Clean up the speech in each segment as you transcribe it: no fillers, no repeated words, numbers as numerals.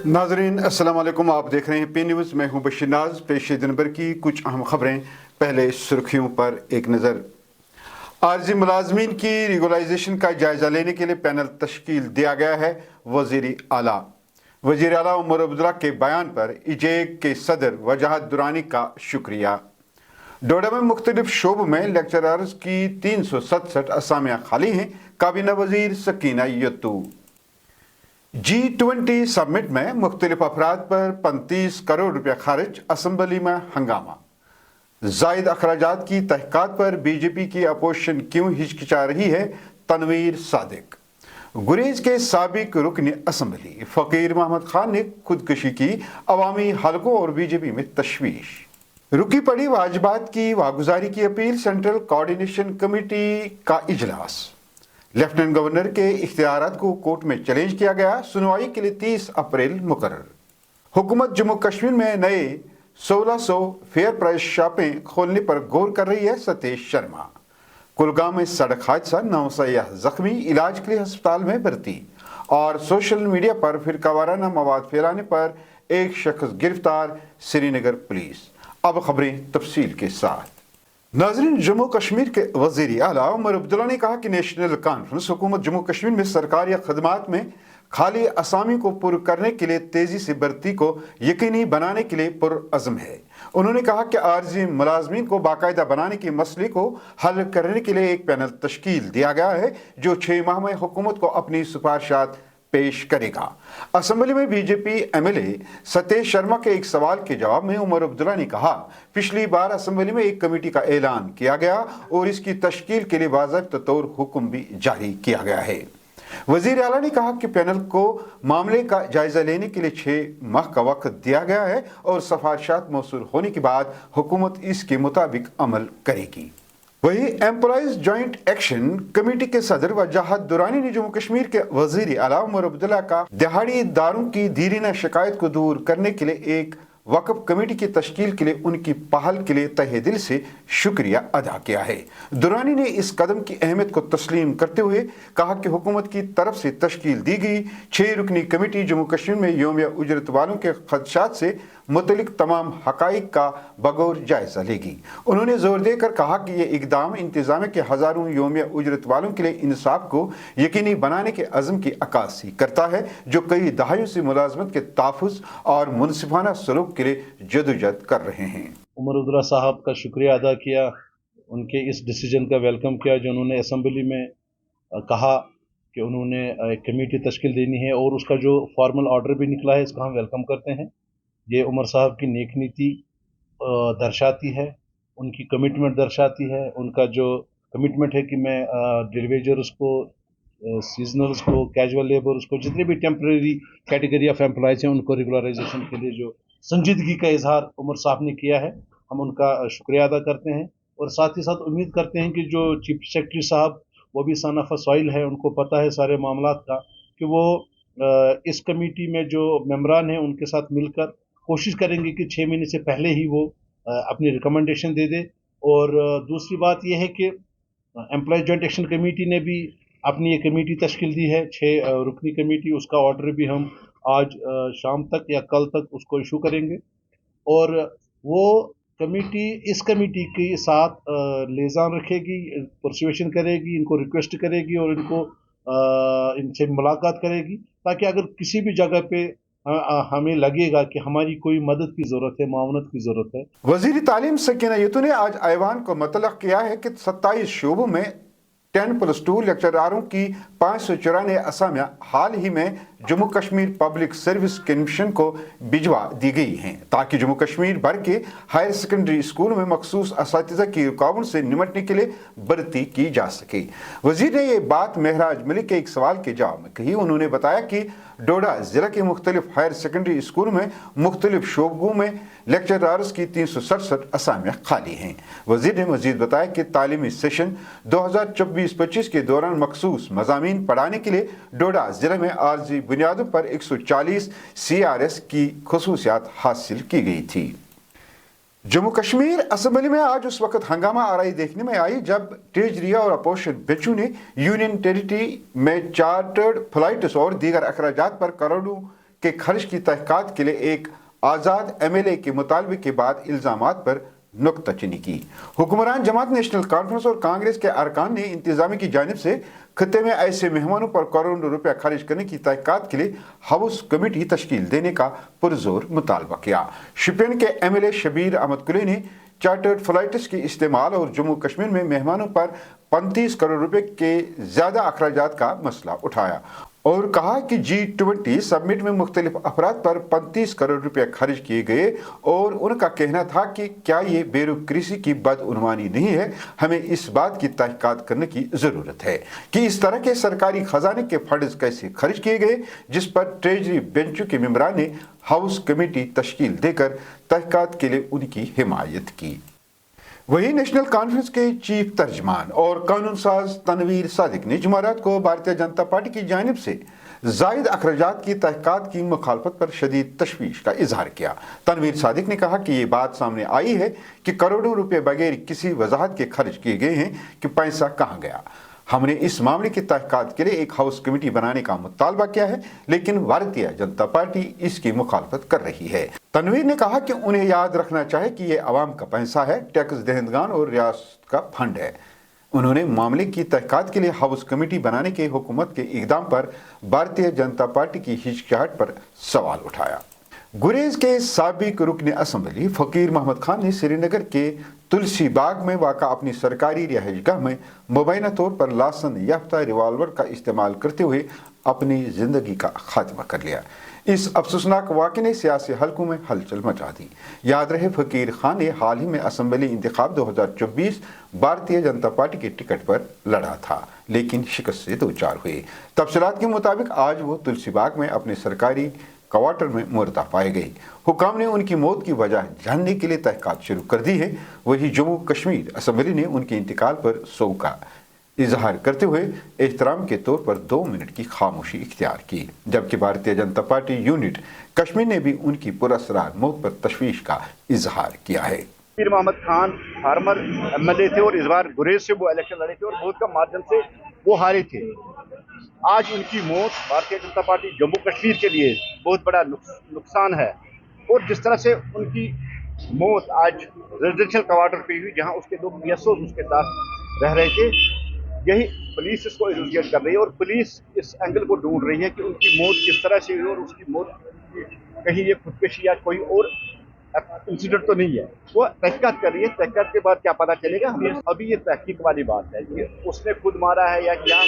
नाजरीन अस्सलाम वालेकुम, आप देख रहे हैं पी न्यूज़। मैं हूं बशीर नाज। पेश दिन भर की कुछ अहम खबरें। पहले सुर्खियों पर एक नज़र। आर्जी मुलाजमीन की रेगुलाइजेशन का जायजा लेने के लिए पैनल तश्कील दिया गया है। वज़ीर आला उमर अब्दुल्ला के बयान पर इजेक के सदर वजाहत दुरानी का शुक्रिया। डोडा में मुख्तलिफ शोबों में लेक्चरर्स की 367 असामियाँ खाली हैं। काबीना वजीर सकीना यत्तू। G20 समिट में मुख्तलिफ अफराद पर 35 करोड़ रुपया खर्च, असम्बली में हंगामा। जायद अखराजात की तहकीकात पर बीजेपी की अपोजिशन क्यों हिचकिचा रही है, तनवीर सादिक। गुरेज के साबिक रुकन असम्बली फ़कीर मोहम्मद खान ने खुदकुशी की, अवामी हलकों और बीजेपी में तशवीश। रुकी पड़ी वाजिबात की वागुजारी की अपील, सेंट्रल कोऑर्डिनेशन कमेटी का इजलास। लेफ्टिनेंट गवर्नर के इख्तियारात को कोर्ट में चैलेंज किया गया, सुनवाई के लिए 30 अप्रैल मुकर्रर। हुकूमत जम्मू कश्मीर में नए 1600 फेयर प्राइस शॉपें खोलने पर गौर कर रही है, सतीश शर्मा। कुलगाम में सड़क हादसा, 9 सयाह जख्मी, इलाज के लिए अस्पताल में भर्ती। और सोशल मीडिया पर फिरकावाराना मवाद फैलाने पर एक शख्स गिरफ्तार, श्रीनगर पुलिस। अब खबरें तफसील के साथ। नाज़रीन, जम्मू कश्मीर के वज़ीर आला उमर अब्दुल्ला ने कहा कि नेशनल कॉन्फ्रेंस हुकूमत जम्मू कश्मीर में सरकार या खदमात में खाली असामी को पुर करने के लिए तेज़ी से भर्ती को यकीनी बनाने के लिए पुरअज़्म है। उन्होंने कहा कि आर्जी मुलाजमीन को बाकायदा बनाने के मसले को हल करने के लिए एक पैनल तश्कील दिया गया है, जो 6 माह में हुकूमत को अपनी सिफारिशात पेश करेगा। असेंबली में बीजेपी एमएलए सतीश शर्मा के एक सवाल के जवाब में उमर अब्दुल्ला ने कहा, पिछली बार असेंबली में एक कमेटी का ऐलान किया गया और इसकी तश्कील के लिए बाज़ाब्ता तौर हुक्म भी जारी किया गया है। वज़ीर आला ने कहा कि पैनल को मामले का जायजा लेने के लिए 6 माह का वक्त दिया गया है और सिफारिशात मौसूल होने के बाद हुकूमत इसके मुताबिक अमल करेगी। वही एम्प्लॉइज जॉइंट एक्शन कमेटी के सदर वजाहत दुरानी ने जम्मू कश्मीर के वज़ीर आला उमर अब्दुल्ला का दिहाड़ीदारों की दीरीना शिकायत को दूर करने के लिए एक वक़फ़ कमेटी की तश्कील के लिए उनकी पहल के लिए तहे दिल से शुक्रिया अदा किया है। दुरानी ने इस कदम की अहमियत को तस्लीम करते हुए कहा कि हुकूमत की तरफ से तश्कील दी गई 6 रुकनी कमेटी जम्मू कश्मीर में योमिया उजरत वालों के खदशात से मुतलिक तमाम हकाइक का बगौर जायजा लेगी। उन्होंने जोर देकर कहा कि यह इकदाम इंतजाम के हज़ारों योमिया उजरत वालों के लिए इंसाफ को यकीनी बनाने के अज़्म की अक्कासी करता है, जो कई दहाइयों से मुलाजमत के तहफ़्फ़ुज़ और मुनसिफाना सलूक के लिए जदोजहद कर रहे हैं। उमर अब्दुल्ला साहब का शुक्रिया अदा किया, उनके इस डिसीजन का वेलकम किया जो उन्होंने असम्बली में कहा कि उन्होंने एक कमेटी तश्कील देनी है, और उसका जो फॉर्मल ऑर्डर भी निकला है इसको हम वेलकम करते हैं। ये उमर साहब की नेक नीति दर्शाती है, उनकी कमिटमेंट दर्शाती है। उनका जो कमिटमेंट है कि मैं डिलीवेजर्स को, सीजनल्स को, कैजुअल लेबर्स को, जितने भी टेम्परेरी कैटेगरी ऑफ एम्प्लॉयज़ हैं उनको रेगुलराइजेशन के लिए जो संजीदगी का इजहार उमर साहब ने किया है, हम उनका शुक्रिया अदा करते हैं। और साथ ही साथ उम्मीद करते हैं कि जो चीफ सेक्रेटरी साहब वो भी सन ऑफ सॉइल है, उनको पता है सारे मामलात का, कि वो इस कमेटी में जो मेंबरान हैं उनके साथ मिलकर कोशिश करेंगे कि 6 महीने से पहले ही वो अपनी रिकमेंडेशन दे दे। और दूसरी बात यह है कि एम्प्लॉय जॉइंट एक्शन कमेटी ने भी अपनी एक कमेटी तश्कील दी है, 6 रुकनी कमेटी, उसका ऑर्डर भी हम आज शाम तक या कल तक उसको इशू करेंगे। और वो कमेटी इस कमेटी के साथ लिएज़ान रखेगी, परसुएशन करेगी, इनको रिक्वेस्ट करेगी और इनसे मुलाकात करेगी, ताकि अगर किसी भी जगह पे हमें लगेगा कि हमारी कोई मदद की ज़रूरत है, मावनत की ज़रूरत है। वज़ीर तालीम सकीना यत्तू ने आज ऐवान को मतलक़ किया है कि 27 शोबों में 10+2 लेक्चरारों की 594 असामियाँ हाल ही में Jammu Kashmir public service commission को भिजवा दी गई हैं, ताकि जम्मू कश्मीर भर के हायर सेकेंडरी स्कूलों में मखसूस असातिज़ा की रुकावट से निमटने के लिए भर्ती की जा सके। वज़ीर ने यह बात महराज मलिक के एक सवाल के जवाब में कही। उन्होंने बताया कि डोडा ज़िला के मुख्तलिफ हायर सेकेंडरी स्कूलों में मुख्तलिफ शोबों में लेक्चरार्स की 367 असामियाँ खाली हैं। वज़ीर ने मज़ीद बताया कि तालीमी सेशन 2024-25 के दौरान मखसूस मज़ामीन पढ़ाने के लिए डोडा ज़िले में आर्जी बुनियादों पर 140 CRS की खुसूसियात हासिल की गई थी। जम्मू कश्मीर असेंबली में आज उस वक्त हंगामा आराई देखने में आई जब ट्रेजरिया और अपोजिशन बेंचों ने यूनियन टेरिटरी में चार्टर्ड फ्लाइट्स और दीगर अखराजात पर करोड़ों के खर्च की तहकीकात के लिए एक आज़ाद MLA के मुतालबे के बाद इल्ज़ामात पर नुक्ताचीनी की। हुक्मरान जमात नेशनल कॉन्फ्रेंस और कांग्रेस के अरकान ने इंतजामिया की जानिब से खत्ते में ऐसे मेहमानों पर करोड़ों रुपया खर्च करने की तहकीकात के लिए हाउस कमेटी तश्कील देने का पुरजोर मुतालबा किया। शोपियान के MLA शबीर अहमद कुली ने चार्टर्ड फ्लाइट्स के इस्तेमाल और जम्मू कश्मीर में मेहमानों पर 35 करोड़ रुपए के ज्यादा अखराजात का मसला उठाया और कहा कि G20 समिट में मुख्तलिफ अफराद पर 35 करोड़ रुपए खर्च किए गए और उनका कहना था कि क्या ये ब्यूरोक्रेसी की बदउनवानी नहीं है। हमें इस बात की तहकीकात करने की ज़रूरत है कि इस तरह के सरकारी खजाने के फंड्स कैसे खर्च किए गए, जिस पर ट्रेजरी बेंचों के मेंबरान ने हाउस कमेटी तश्कील देकर तहकीकात के लिए उनकी हिमायत की। वहीं नेशनल कॉन्फ्रेंस के चीफ तर्जमान और कानून साज तनवीर सादिक ने जुमेरात को भारतीय जनता पार्टी की जानिब से जायद अखराजात की तहकीकात की मुखालफत पर शदीद तशवीश का इजहार किया। तनवीर सादिक ने कहा कि ये बात सामने आई है कि करोड़ों रुपए बगैर किसी वजाहत के खर्च किए गए हैं कि पैसा कहाँ गया। हमने इस मामले की तहकीकात के लिए एक हाउस कमेटी बनाने का मुतालबा किया है, लेकिन भारतीय जनता पार्टी इसकी मुखालफत कर रही है। तनवीर ने कहा कि उन्हें याद रखना चाहिए कि ये अवाम का पैसा है, टैक्स दहंदगान और रियासत का फंड है। उन्होंने मामले की तहकीकात के लिए हाउस कमेटी बनाने के हुकूमत के इकदाम पर भारतीय जनता पार्टी की हिचकिचाहट पर सवाल उठाया। गुरेज के साबिक रुकन असम्बली फकीर मोहम्मद खान ने श्रीनगर के तुलसी बाग में वाक़ा अपनी सरकारी रिहाइशगाह में मुबैना तौर पर लासन याफ्ता रिवाल्वर का इस्तेमाल करते हुए अपनी जिंदगी का खात्मा कर लिया। इस अफसोसनाक वाक़े ने सियासी हलकों में हलचल मचा दी। याद रहे फकीर खान ने हाल ही में असम्बली इंतखाब 2024 भारतीय जनता पार्टी के टिकट पर लड़ा था, लेकिन शिकस्त से दो चार हुए। तफसीलात के मुताबिक आज वो तुलसी बाग में अपने सरकारी क्वार्टर में मुर्दा पाए गए। हुकाम ने उनकी मौत की वजह जानने के लिए तहकीकात शुरू कर दी है। वहीं जम्मू कश्मीर असम्बली ने उनके इंतकाल पर सोग का इजहार करते हुए एहतराम के तौर पर 2 मिनट की खामोशी इख्तियार की, जबकि भारतीय जनता पार्टी यूनिट कश्मीर ने भी उनकी पुरअसरार मौत पर तशवीश का इजहार किया है। फकीर मोहम्मद खान फार्मर MLA थे और इस बार गुरेज से वो इलेक्शन लड़े थे और बहुत कम मार्जिन से वो हारे थे। आज उनकी मौत भारतीय जनता पार्टी जम्मू कश्मीर के लिए बहुत बड़ा नुकसान है और जिस तरह से उनकी मौत आज रेजिडेंशियल क्वार्टर पे हुई जहां उसके लोग BSOs उसके साथ रह रहे थे, यही पुलिस इसको इन्वेस्टिगेट कर रही है और पुलिस इस एंगल को ढूंढ रही है कि उनकी मौत किस तरह से हुई और उसकी मौत कहीं ये खुदकुशी या कोई और इंसिडेंट तो नहीं है। वो तहकीकात कर रही है। तहकीकात के बाद क्या पता चलेगा। हमें अभी ये तहकीक वाली बात है कि उसने खुद मारा है या क्या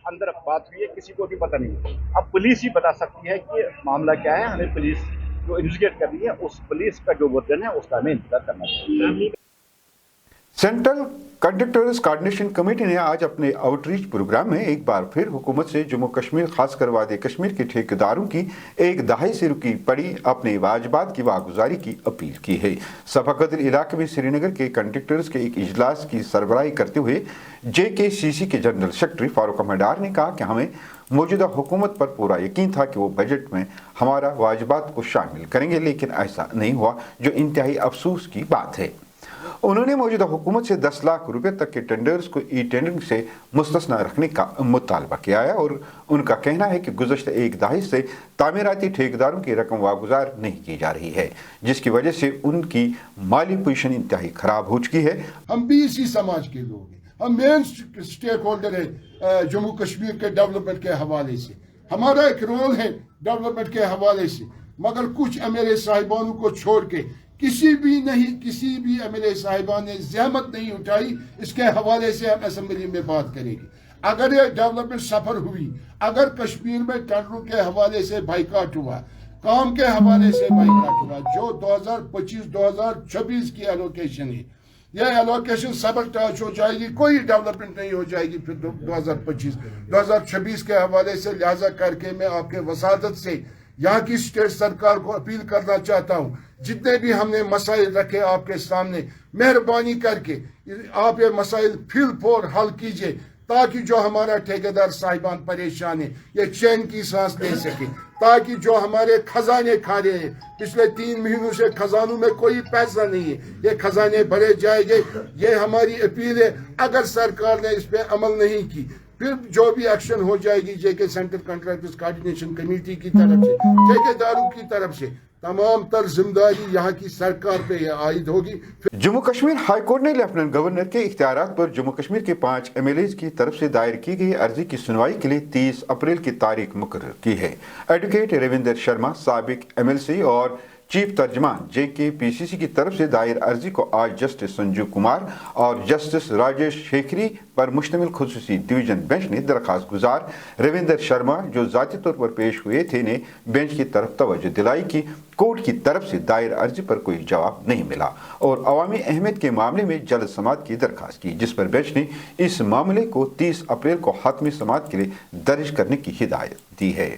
अंदर बात हुई है, किसी को भी पता नहीं। अब पुलिस ही बता सकती है कि मामला क्या है। हमें पुलिस जो इन्वेस्टिगेट कर रही है उस पुलिस का जो वर्जन है उसका हमें इंतजार करना चाहिए। सेंट्रल कंडक्टर्स कोऑर्डिनेशन कमेटी ने आज अपने आउटरीच प्रोग्राम में एक बार फिर हुकूमत से जम्मू कश्मीर खासकर वादी कश्मीर के ठेकेदारों की एक दहाई से रुकी पड़ी अपने वाजबात की वागुजारी की अपील की है। सफाकदर इलाके में श्रीनगर के कंडक्टर्स के एक इजलास की सरबराही करते हुए JKCC के जनरल सेक्रेटरी फारूक अहमद डार ने कहा कि हमें मौजूदा हुकूमत पर पूरा यकीन था कि वो बजट में हमारा वाजबात को शामिल करेंगे, लेकिन ऐसा नहीं हुआ, जो इंतहाई अफसोस की बात है। उन्होंने मौजूदा हुकूमत से 10 लाख रुपए तक के टेंडर्स को टेंडरिंग से मुस्तस्ना रखने का मुतालबा किया है और उनका कहना है कि गुज़श्ता एक दहाई से तामीराती ठेकेदारों की रकम वागुजार नहीं की जा रही है, जिसकी वजह से उनकी माली पोजीशन इंतहाई खराब हो चुकी है। हम भी इसी समाज के लोग हैं, हम मेन स्टेक होल्डर है जम्मू कश्मीर के डेवलपमेंट के हवाले से। हमारा एक रोल है डेवलपमेंट के हवाले से, मगर कुछ MLA साहिबानों को छोड़ के किसी भी MLA साहिबान ने जहमत नहीं उठाई। इसके हवाले से हम असेंबली में बात करेंगे। अगर ये डेवलपमेंट सफर हुई, अगर कश्मीर में टेंडरों के हवाले से बाइकाट हुआ, काम के हवाले से बाइकाट हुआ, जो 2025-2026 की एलोकेशन है, यह एलोकेशन सबरटाज हो जाएगी, कोई डेवलपमेंट नहीं हो जाएगी फिर 2025-2026 के हवाले से। लिहाजा करके मैं आपके वसादत से यहाँ की स्टेट सरकार को अपील करना चाहता हूँ, जितने भी हमने मसाइल रखे आपके सामने, मेहरबानी करके आप ये मसाइल फिल फोर हल कीजिए, ताकि जो हमारा ठेकेदार साहिबान परेशान है ये चैन की सांस ले सके, ताकि जो हमारे खजाने खा रहे हैं, पिछले 3 महीनों से खजानों में कोई पैसा नहीं है, ये खजाने भरे जाएंगे। ये हमारी अपील है। अगर सरकार ने इस पे अमल नहीं की फिर जो भी एक्शन हो जाएगी जेके सेंट्रल कॉन्ट्रैक्टर्स कोऑर्डिनेशन कमेटी की तरफ से, ठेकेदारों की तरफ से, तमाम तर जिम्मेदारी यहाँ की सरकार पे आयद होगी। जम्मू कश्मीर हाई कोर्ट ने लेफ्टिनेंट गवर्नर के इख्तियारात पर जम्मू कश्मीर के 5 MLAs की तरफ से दायर की गई अर्जी की सुनवाई के लिए 30 अप्रैल की तारीख मुकर्रर की है। एडवोकेट रविंदर शर्मा, साबिक MLC और चीफ तर्जमान JKPCC की तरफ से दायर अर्जी को आज जस्टिस संजीव कुमार और जस्टिस राजेश शेखरी पर मुश्तमिल खुसूसी डिवीजन बेंच ने दरखास्त गुजार रविंदर शर्मा, जो ज़ाती तौर पर पेश हुए थे, ने बेंच की तरफ तवज्जो दिलाई कि कोर्ट की तरफ से दायर अर्जी पर कोई जवाब नहीं मिला और अवामी अहमियत के मामले में जल्द समाअत की दरखास्त की, जिस पर बेंच ने इस मामले को 30 अप्रैल को हातमी समाअत के लिए दर्ज करने की हिदायत दी है।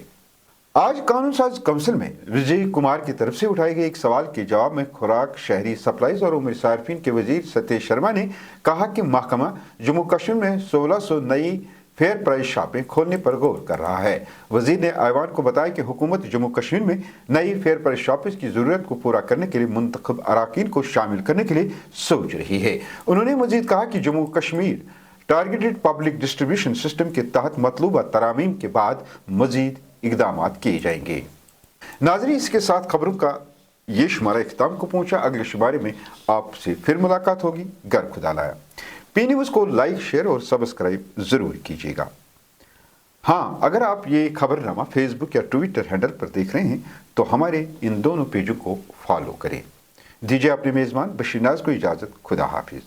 आज कानून साज काउंसिल में विजय कुमार की तरफ से उठाए गए एक सवाल के जवाब में खुराक, शहरी सप्लाईज और उम्र सार्फिन के वजीर सतीश शर्मा ने कहा कि महकमा जम्मू कश्मीर में 1600 नई फेयर प्राइस शॉपें खोलने पर गौर कर रहा है। वजीर ने ऐवान को बताया कि हुकूमत जम्मू कश्मीर में नई फेयर प्राइस शॉप्स की जरूरत को पूरा करने के लिए मुंतखब अराकीन को शामिल करने के लिए सोच रही है। उन्होंने मजीद कहा कि Jammu Kashmir targeted public distribution system के तहत मतलूबा तरामीम के बाद मजीद इकदाम किए जाएंगे। नाज़रीन, इसके साथ खबरों का ये शुमारा इख्तिताम को पहुंचा। अगले शुमारे में आपसे फिर मुलाकात होगी। गर खुदा लाया। पी न्यूज़ को लाइक, शेयर और सब्सक्राइब जरूर कीजिएगा। हाँ, अगर आप ये खबरनामा फेसबुक या ट्विटर हैंडल पर देख रहे हैं तो हमारे इन दोनों पेजों को फॉलो करें। दीजिए अपने मेज़बान बशीर नाज को इजाज़त। खुदा हाफिज।